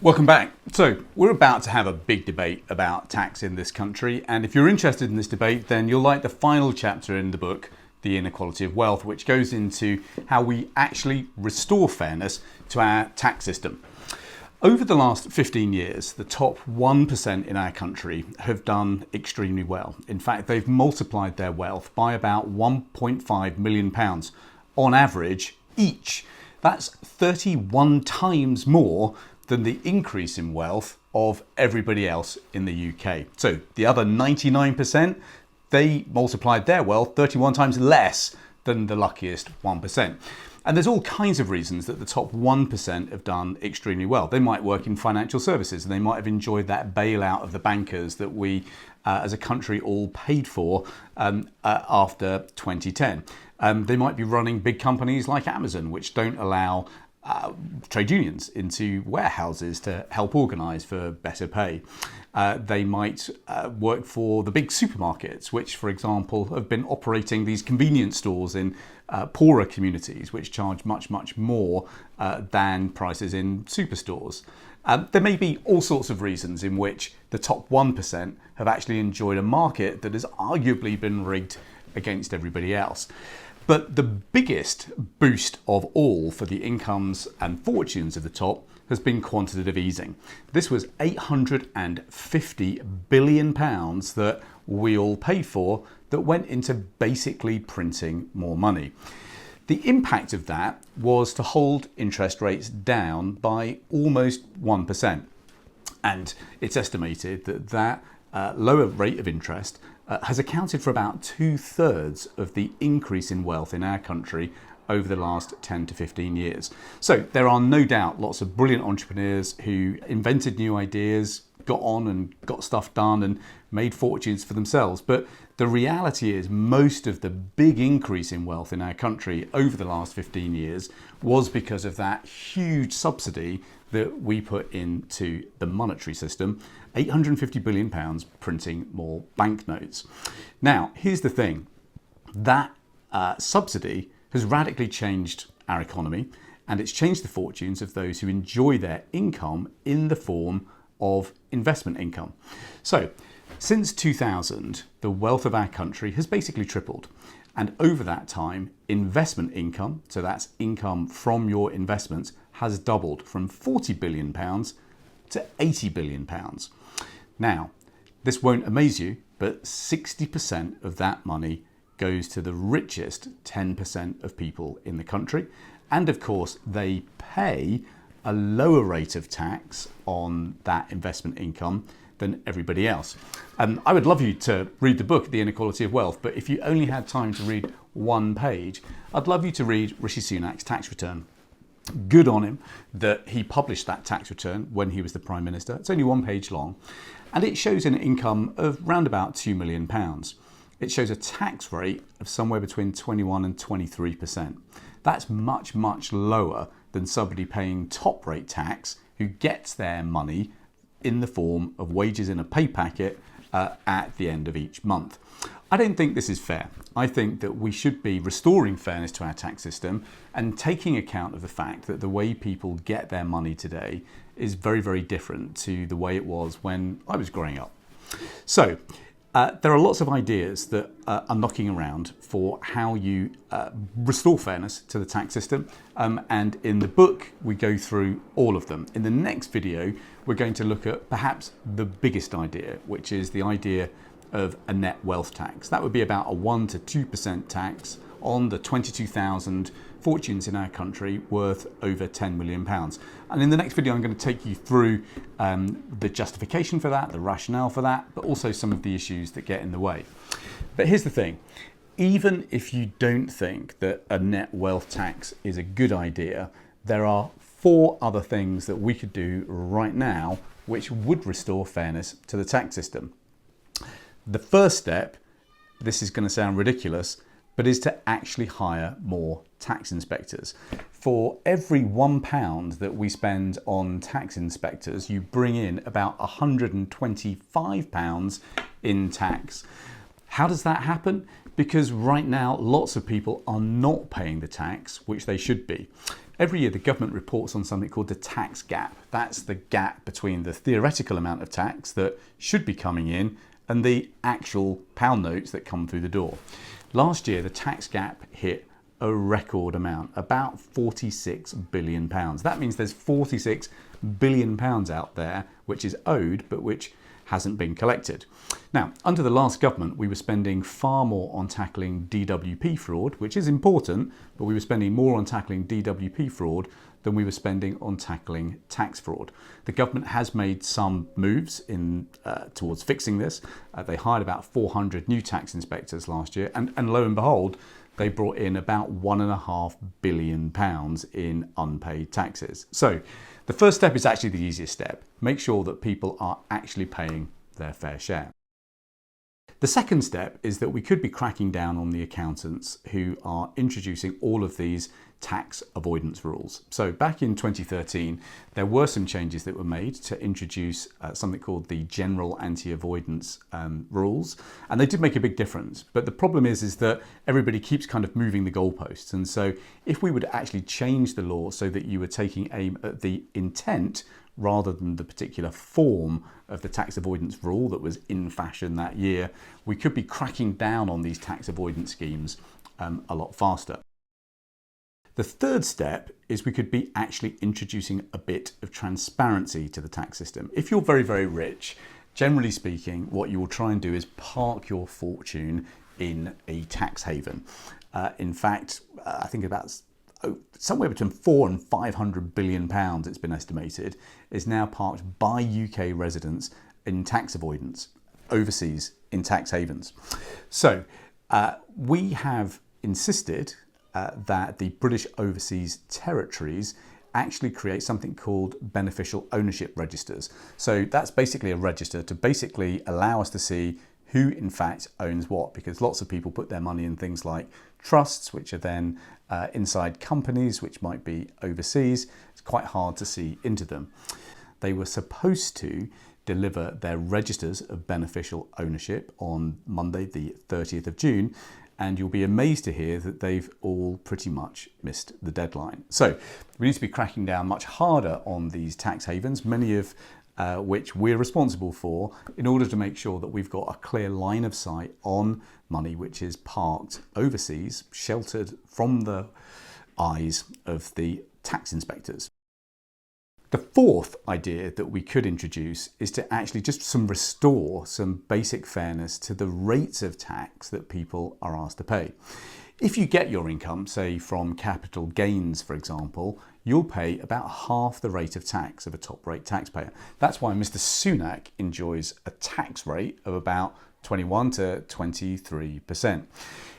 Welcome back. So we're about to have a big debate about tax in this country, and if you're interested in this debate, then you'll like the final chapter in the book, The Inequality of Wealth, which goes into how we actually restore fairness to our tax system. Over the last 15 years, the top 1% in our country have done extremely well. In fact, they've multiplied their wealth by about £1.5 million on average each. That's 31 times more than the increase in wealth of everybody else in the UK. So the other 99%, they multiplied their wealth 31 times less than the luckiest 1%. And there's all kinds of reasons that the top 1% have done extremely well. They might work in financial services and they might have enjoyed that bailout of the bankers that we as a country all paid for after 2010. They might be running big companies like Amazon, which don't allow trade unions into warehouses to help organise for better pay. They might work for the big supermarkets, which, for example, have been operating these convenience stores in poorer communities, which charge much, much more than prices in superstores. There may be all sorts of reasons in which the top 1% have actually enjoyed a market that has arguably been rigged against everybody else. But the biggest boost of all for the incomes and fortunes of the top has been quantitative easing. This was £850 billion that we all paid for that went into basically printing more money. The impact of that was to hold interest rates down by almost 1%. And it's estimated that lower rate of interest has accounted for about 2/3 of the increase in wealth in our country over the last 10 to 15 years. So there are no doubt lots of brilliant entrepreneurs who invented new ideas, got on and got stuff done and made fortunes for themselves. But the reality is most of the big increase in wealth in our country over the last 15 years was because of that huge subsidy that we put into the monetary system, £850 billion printing more banknotes. Now, here's the thing. That subsidy has radically changed our economy, and it's changed the fortunes of those who enjoy their income in the form of investment income. So, since 2000, the wealth of our country has basically tripled. And over that time, investment income, so that's income from your investments, has doubled from £40 billion to £80 billion. Now, this won't amaze you, but 60% of that money goes to the richest 10% of people in the country. And of course, they pay a lower rate of tax on that investment income than everybody else. I would love you to read the book, The Inequality of Wealth, but if you only had time to read one page, I'd love you to read Rishi Sunak's tax return. Good on him that he published that tax return when he was the Prime Minister. It's only one page long, and it shows an income of round about £2 million. It shows a tax rate of somewhere between 21 and 23%. That's much, much lower than somebody paying top rate tax who gets their money in the form of wages in a pay packet at the end of each month. I don't think this is fair. I think that we should be restoring fairness to our tax system and taking account of the fact that the way people get their money today is very, very different to the way it was when I was growing up. So there are lots of ideas that are knocking around for how you restore fairness to the tax system. And in the book, we go through all of them. In the next video, we're going to look at perhaps the biggest idea, which is the idea of a net wealth tax. That would be about a 1 to 2% tax on the 22,000 fortunes in our country worth over £10 million. And in the next video, I'm going to take you through the justification for that, the rationale for that, but also some of the issues that get in the way. But here's the thing. Even if you don't think that a net wealth tax is a good idea, there are 4 other things that we could do right now which would restore fairness to the tax system. The first step, this is going to sound ridiculous, but is to actually hire more tax inspectors. For every £1 that we spend on tax inspectors, you bring in about £125 in tax. How does that happen? Because right now, lots of people are not paying the tax, which they should be. Every year the government reports on something called the tax gap. That's the gap between the theoretical amount of tax that should be coming in and the actual pound notes that come through the door. Last year the tax gap hit a record amount, about £46 billion. That means there's £46 billion out there which is owed but which hasn't been collected. Now, under the last government, we were spending far more on tackling DWP fraud, which is important, but we were spending more on tackling DWP fraud than we were spending on tackling tax fraud. The government has made some moves towards fixing this. They hired about 400 new tax inspectors last year, and lo and behold, they brought in about £1.5 billion in unpaid taxes. So the first step is actually the easiest step. Make sure that people are actually paying their fair share. The second step is that we could be cracking down on the accountants who are introducing all of these tax avoidance rules. So back in 2013, there were some changes that were made to introduce something called the general anti-avoidance rules, and they did make a big difference. But the problem is that everybody keeps kind of moving the goalposts, and so if we would actually change the law so that you were taking aim at the intent rather than the particular form of the tax avoidance rule that was in fashion that year, we could be cracking down on these tax avoidance schemes a lot faster. The third step is we could be actually introducing a bit of transparency to the tax system. If you're very, very rich, generally speaking, what you will try and do is park your fortune in a tax haven. In fact, I think about somewhere between 400 and 500 billion pounds, it's been estimated, is now parked by UK residents in tax avoidance, overseas in tax havens. So we have insisted that the British overseas territories actually create something called beneficial ownership registers. So that's basically a register to basically allow us to see who in fact owns what, because lots of people put their money in things like trusts, which are then inside companies which might be overseas. It's quite hard to see into them. They were supposed to deliver their registers of beneficial ownership on Monday the 30th of June, and you'll be amazed to hear that they've all pretty much missed the deadline. So we need to be cracking down much harder on these tax havens, many of which we're responsible for, in order to make sure that we've got a clear line of sight on money which is parked overseas, sheltered from the eyes of the tax inspectors. The fourth idea that we could introduce is to actually just restore some basic fairness to the rates of tax that people are asked to pay. If you get your income, say from capital gains, for example, you'll pay about half the rate of tax of a top-rate taxpayer. That's why Mr. Sunak enjoys a tax rate of about 21 to 23%.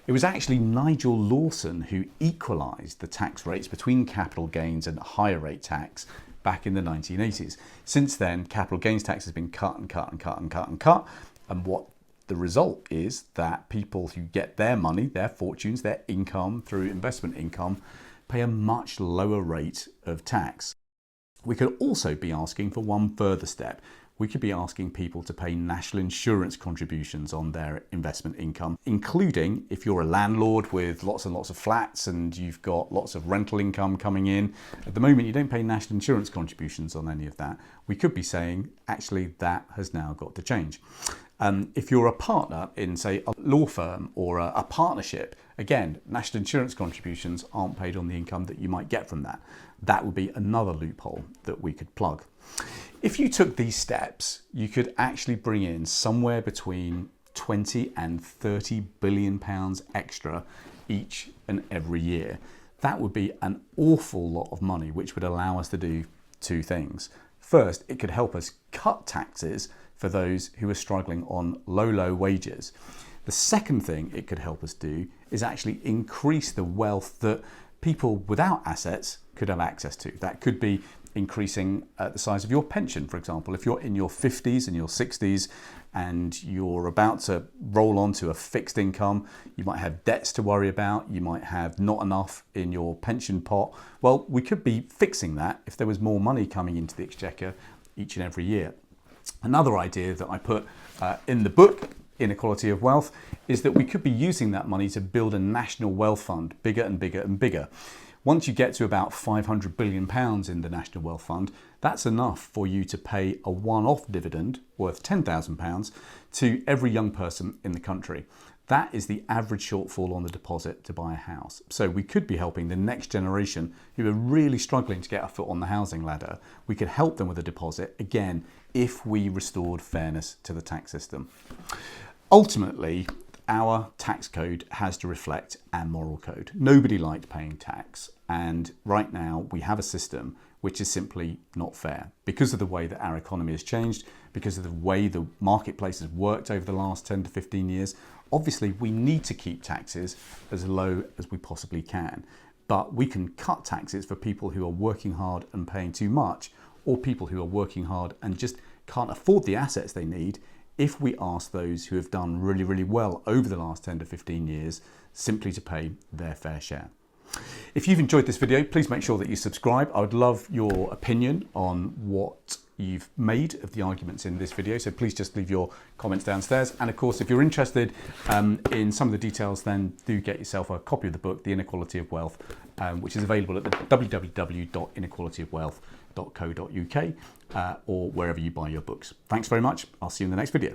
It was actually Nigel Lawson who equalised the tax rates between capital gains and higher rate tax back in the 1980s. Since then, capital gains tax has been cut and cut and cut and cut and cut. And what the result is that people who get their money, their fortunes, their income through investment income pay a much lower rate of tax. We could also be asking for one further step. We could be asking people to pay national insurance contributions on their investment income, including if you're a landlord with lots and lots of flats and you've got lots of rental income coming in. At the moment, you don't pay national insurance contributions on any of that. We could be saying, actually, that has now got to change. If you're a partner in, say, a law firm or a partnership, again, national insurance contributions aren't paid on the income that you might get from that. That would be another loophole that we could plug. If you took these steps, you could actually bring in somewhere between 20 and 30 billion pounds extra each and every year. That would be an awful lot of money, which would allow us to do two things. First, it could help us cut taxes for those who are struggling on low wages. The second thing it could help us do is actually increase the wealth that people without assets could have access to. That could be increasing the size of your pension, for example. If you're in your 50s and your 60s and you're about to roll on to a fixed income, you might have debts to worry about, you might have not enough in your pension pot. Well, we could be fixing that if there was more money coming into the exchequer each and every year. Another idea that I put in the book, Inequality of Wealth, is that we could be using that money to build a national wealth fund, bigger and bigger and bigger. Once you get to about £500 billion in the National Wealth Fund, that's enough for you to pay a one-off dividend worth £10,000 to every young person in the country. That is the average shortfall on the deposit to buy a house. So we could be helping the next generation who are really struggling to get a foot on the housing ladder. We could help them with a deposit, again, if we restored fairness to the tax system. Ultimately, our tax code has to reflect our moral code. Nobody liked paying tax, and right now we have a system which is simply not fair because of the way that our economy has changed, because of the way the marketplace has worked over the last 10 to 15 years. Obviously, we need to keep taxes as low as we possibly can, but we can cut taxes for people who are working hard and paying too much, or people who are working hard and just can't afford the assets they need, if we ask those who have done really, really well over the last 10 to 15 years simply to pay their fair share. If you've enjoyed this video, please make sure that you subscribe. I would love your opinion on what you've made of the arguments in this video, so please just leave your comments downstairs. And of course, if you're interested in some of the details, then do get yourself a copy of the book, The Inequality of Wealth, which is available at the www.inequalityofwealth.co.uk or wherever you buy your books. Thanks very much. I'll see you in the next video.